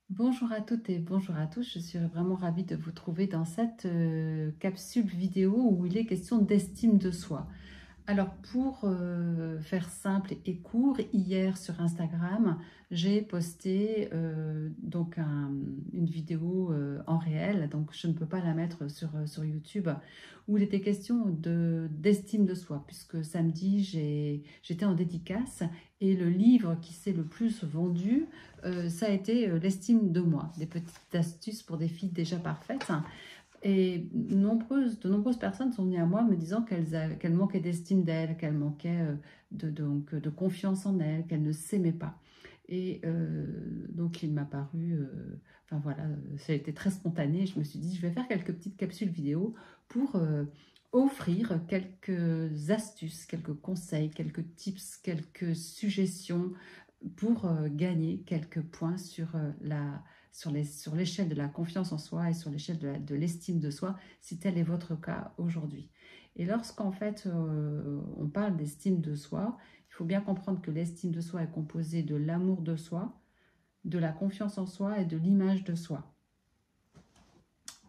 Bonjour à toutes et bonjour à tous, je suis vraiment ravie de vous trouver dans cette capsule vidéo où il est question d'estime de soi. Alors pour faire simple et court, hier sur Instagram, j'ai posté une vidéo en réel, donc je ne peux pas la mettre sur YouTube, où il était question d'estime de soi, puisque samedi j'étais en dédicace et le livre qui s'est le plus vendu, ça a été l'estime de moi, des petites astuces pour des filles déjà parfaites. Et de nombreuses personnes sont venues à moi me disant qu'elles manquaient d'estime d'elles, qu'elles manquaient de confiance en elles, qu'elles ne s'aimaient pas. Et donc il m'a paru, enfin voilà, ça a été très spontané. Je me suis dit, je vais faire quelques petites capsules vidéo pour offrir quelques astuces, quelques conseils, quelques tips, quelques suggestions pour gagner quelques points sur l'échelle de la confiance en soi et sur l'échelle de l'estime de soi, si tel est votre cas aujourd'hui. Et lorsqu'en fait on parle d'estime de soi, il faut bien comprendre que l'estime de soi est composée de l'amour de soi, de la confiance en soi et de l'image de soi.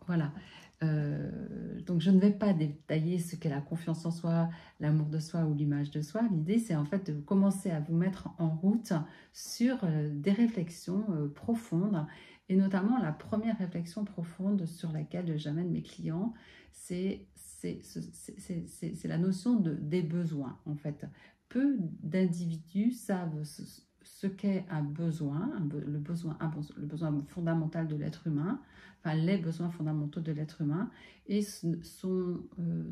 Voilà. Donc je ne vais pas détailler ce qu'est la confiance en soi, l'amour de soi ou l'image de soi. L'idée, c'est en fait de commencer à vous mettre en route sur des réflexions profondes. Et notamment, la première réflexion profonde sur laquelle j'amène mes clients, c'est la notion des besoins, en fait. Peu d'individus savent ce qu'est un besoin, le besoin fondamental de l'être humain, enfin les besoins fondamentaux de l'être humain, et sont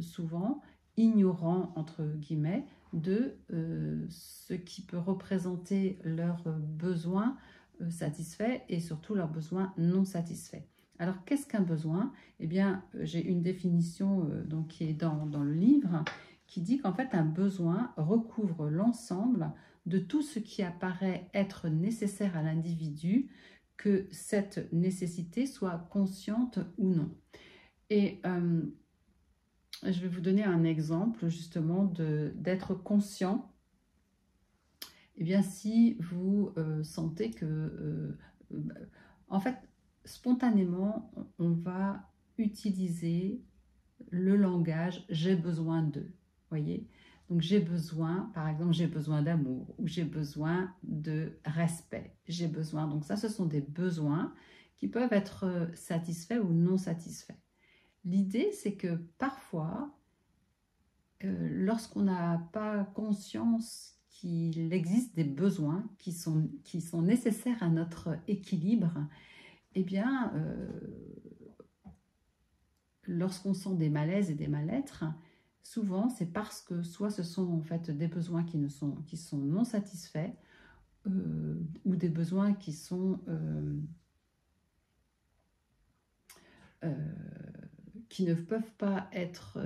souvent ignorants, entre guillemets, de ce qui peut représenter leurs besoins satisfaits et surtout leurs besoins non satisfaits. Alors, qu'est-ce qu'un besoin? Eh bien, j'ai une définition donc, qui est dans le livre, qui dit qu'en fait, un besoin recouvre l'ensemble de tout ce qui apparaît être nécessaire à l'individu, que cette nécessité soit consciente ou non. Et je vais vous donner un exemple justement d'être conscient. Eh bien, si vous sentez que, en fait, spontanément, on va utiliser le langage « j'ai besoin de ». Voyez, donc j'ai besoin, par exemple, j'ai besoin d'amour ou j'ai besoin de respect. J'ai besoin, donc ça, ce sont des besoins qui peuvent être satisfaits ou non satisfaits. L'idée, c'est que parfois, lorsqu'on n'a pas conscience qu'il existe des besoins qui sont nécessaires à notre équilibre, eh bien, lorsqu'on sent des malaises et des mal-être, souvent c'est parce que soit ce sont en fait des besoins qui sont non satisfaits ou des besoins qui sont qui ne peuvent pas être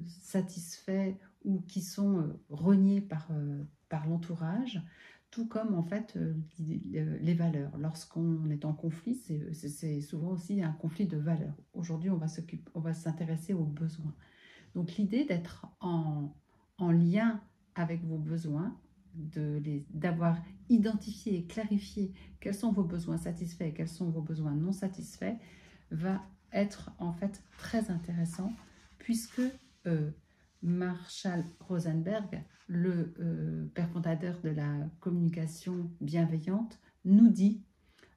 satisfaits ou qui sont reniés par l'entourage, tout comme en fait les valeurs. Lorsqu'on est en conflit, c'est souvent aussi un conflit de valeurs. Aujourd'hui, on va s'intéresser aux besoins. Donc l'idée d'être en lien avec vos besoins, d'avoir identifié et clarifié quels sont vos besoins satisfaits et quels sont vos besoins non satisfaits, va être en fait très intéressant puisque Marshall Rosenberg, le père fondateur de la communication bienveillante, nous dit: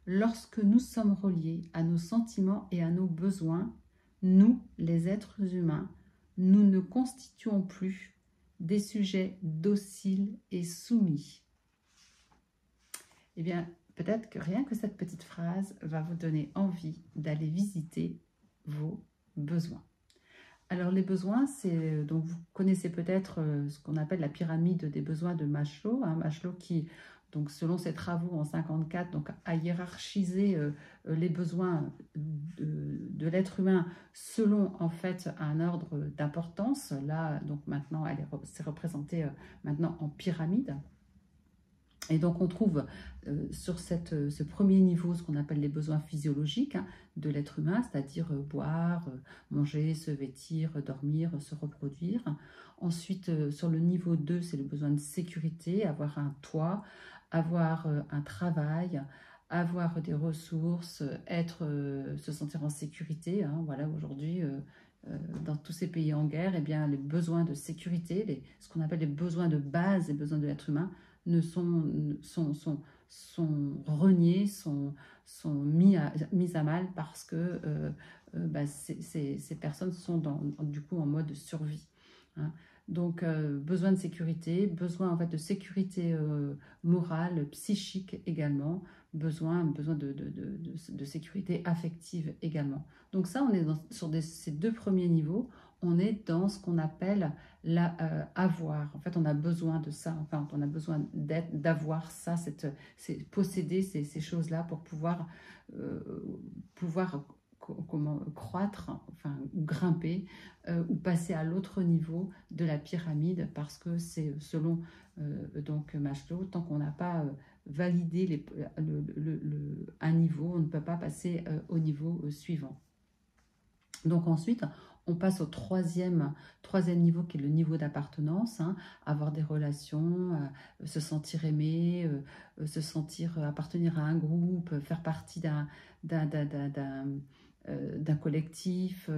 lorsque nous sommes reliés à nos sentiments et à nos besoins, nous, les êtres humains, nous ne constituons plus des sujets dociles et soumis. Eh bien, peut-être que rien que cette petite phrase va vous donner envie d'aller visiter vos besoins. Alors les besoins, c'est donc vous connaissez peut-être ce qu'on appelle la pyramide des besoins de Maslow, Maslow qui, donc selon ses travaux en 54, donc a hiérarchisé les besoins de l'être humain selon en fait un ordre d'importance. Là, donc maintenant, c'est représenté maintenant en pyramide. Et donc on trouve sur ce premier niveau ce qu'on appelle les besoins physiologiques de l'être humain, c'est-à-dire boire, manger, se vêtir, dormir, se reproduire. Ensuite, sur le niveau 2, c'est le besoin de sécurité, avoir un toit, avoir un travail, avoir des ressources, se sentir en sécurité. Hein, voilà, aujourd'hui, dans tous ces pays en guerre, eh bien, les besoins de sécurité, ce qu'on appelle les besoins de base, les besoins de l'être humain, ne sont reniés, sont mis à mal parce que bah, ces personnes sont du coup en mode survie. Hein. Donc, besoin de sécurité, besoin en fait de sécurité morale, psychique également, besoin de sécurité affective également. Donc ça, on est sur ces deux premiers niveaux, on est dans ce qu'on appelle avoir. En fait, on a besoin de ça, enfin, on a besoin d'avoir ça, posséder ces choses-là pour pouvoir comment croître, enfin, ou grimper, ou passer à l'autre niveau de la pyramide, parce que c'est selon donc Maslow, tant qu'on n'a pas validé un niveau, on ne peut pas passer au niveau suivant. Donc ensuite, on passe au troisième niveau qui est le niveau d'appartenance, hein, avoir des relations, se sentir aimé, se sentir appartenir à un groupe, faire partie d'un collectif,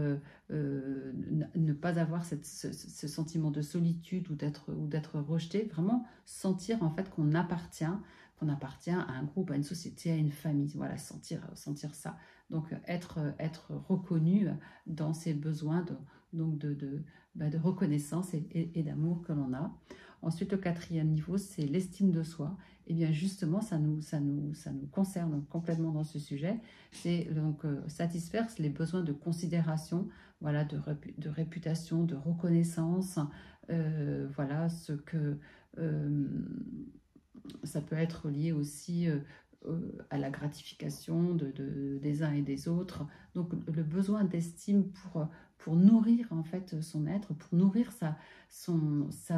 ne pas avoir ce sentiment de solitude ou d'être rejeté, vraiment sentir en fait qu'on appartient à un groupe, à une société, à une famille, voilà, sentir ça. Donc être reconnu dans ses besoins de reconnaissance et d'amour que l'on a. Ensuite, le quatrième niveau, c'est l'estime de soi. Et bien justement, ça nous concerne complètement dans ce sujet. C'est donc satisfaire les besoins de considération, voilà, de réputation, de reconnaissance. Voilà, ça peut être lié aussi à la gratification des uns et des autres. Donc le besoin d'estime pour nourrir en fait son être, pour nourrir sa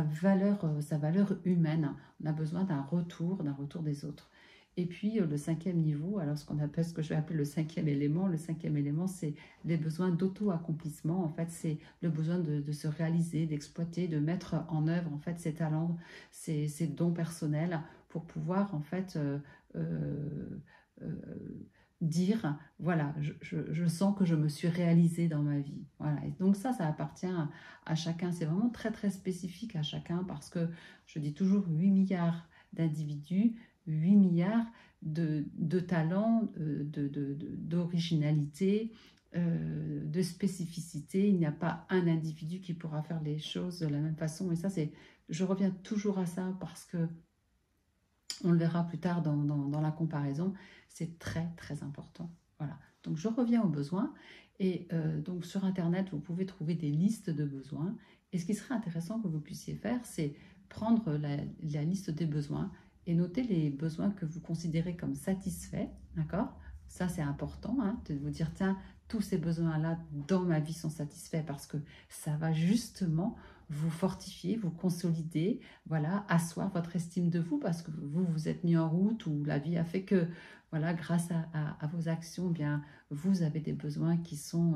valeur humaine. On a besoin d'un retour des autres. Et puis le cinquième niveau, alors ce que je vais appeler le cinquième élément, c'est les besoins d'auto-accomplissement. En fait, c'est le besoin de se réaliser, d'exploiter, de mettre en œuvre en fait ses talents, ses dons personnels pour pouvoir en fait dire, voilà, je sens que je me suis réalisée dans ma vie. Voilà. Et donc ça appartient à chacun. C'est vraiment très, très spécifique à chacun parce que je dis toujours 8 milliards d'individus, 8 milliards de talents, d'originalité, de spécificité. Il n'y a pas un individu qui pourra faire les choses de la même façon. Et ça, je reviens toujours à ça parce que on le verra plus tard dans la comparaison, c'est très très important. Voilà. Donc je reviens aux besoins et donc sur internet vous pouvez trouver des listes de besoins et ce qui serait intéressant que vous puissiez faire c'est prendre la liste des besoins et noter les besoins que vous considérez comme satisfaits, d'accord? Ça c'est important, hein, de vous dire tiens, tous ces besoins-là dans ma vie sont satisfaits parce que ça va justement vous fortifier, vous consolider, voilà, asseoir votre estime de vous parce que vous vous êtes mis en route ou la vie a fait que, voilà, grâce à vos actions, eh bien, vous avez des besoins qui sont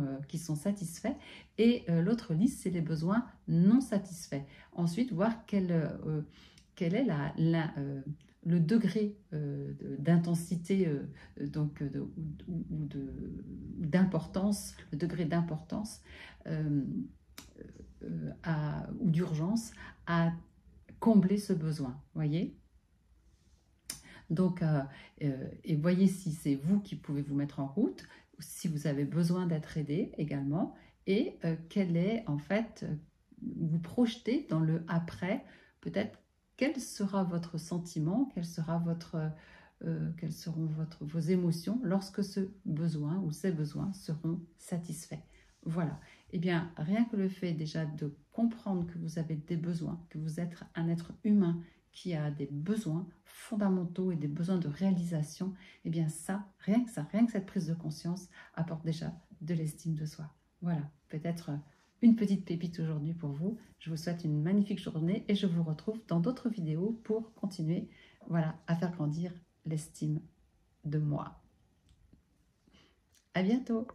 satisfaits. Et l'autre liste, c'est les besoins non satisfaits. Ensuite, voir quel est le degré d'intensité ou d'importance, le degré d'importance ou d'urgence à combler ce besoin, voyez. Donc, et voyez si c'est vous qui pouvez vous mettre en route, si vous avez besoin d'être aidé également, et quel est en fait, vous projetez dans le après, peut-être quel sera votre sentiment, quelles seront vos émotions lorsque ce besoin ou ces besoins seront satisfaits. Voilà. Eh bien, rien que le fait déjà de comprendre que vous avez des besoins, que vous êtes un être humain qui a des besoins fondamentaux et des besoins de réalisation, eh bien ça, rien que cette prise de conscience apporte déjà de l'estime de soi. Voilà, peut-être une petite pépite aujourd'hui pour vous. Je vous souhaite une magnifique journée et je vous retrouve dans d'autres vidéos pour continuer, voilà, à faire grandir l'estime de moi. À bientôt!